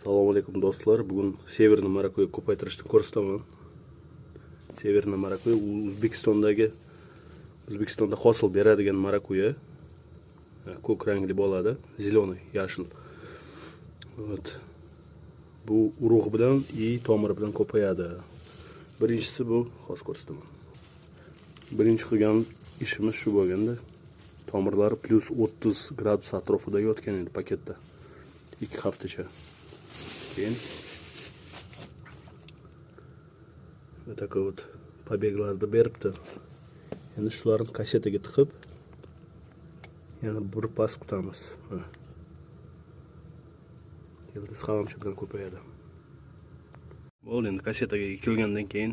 Assalomu alaykum do'stlar. Bugun Severniy Marakuya ko'paytirishni ko'rsataman. Severniy Marakuya O'zbekistonda hosil beradigan marakuya. Ko'k rangli bo'ladi, zеленый, yashil. Bu urug' bilan tomiri bilan ko'payadi. Birinchisi bu, hozir ko'rsataman. Birinchi qilgan ishimiz shu bo'lganda, tomirlari plus 30 gradus atrofida yotgan edi paketda. 2 haftacha. Keyin такой вот побeglarni beribdi. Endi shularni kasetaga tiqib, yana bir pas kutamiz. Yildiz qalamchi bilan ko'payadi. Bo'ldi, endi kasetaga ekilgandan keyin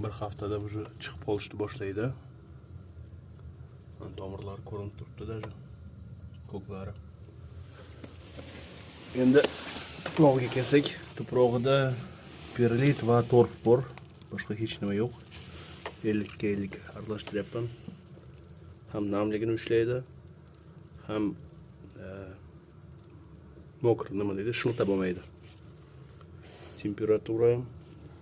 bir haftada уже chiqib qolishni boshlaydi. Tomirlar ko'rinib turibdi даже. Ko'klari. Endi tuprog'iga kelsak, tuprog'ida perlit va torf bor. Boshqa hech nima yo'q. 50 ga 50 aralashtiryapman. Ham namligini ushlaydi, ham mokr nima deydi, shilta bo'lmaydi. Temperatura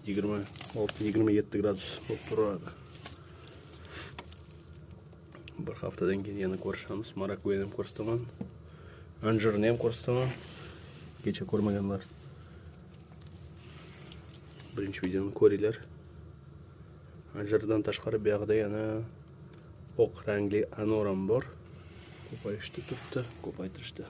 26-27 gradus bo'lib turadi. Bir haftadan keyin yana ko'rishamiz. Marakuyani ham ko'rsataman. Anjirni ham ko'rsataman. Kecha ko'rmaganlar birinchi videoni ko'ringlar. Anjirdan tashqari bu yoqda yana oq rangli anoram bor. Ko'payishda turibdi, ko'paytirishda.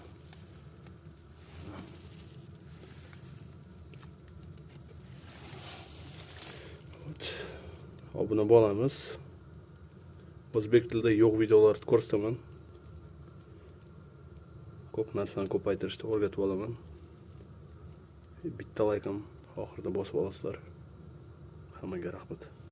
Obuna bo'lamiz. O'zbek tilida yo'q videolarni ko'rsataman. Ko'p narsani ko'paytirishda o'rgatib olaman. Bitta like ham oxirida bosib olasizlar. Hammaga rahmat.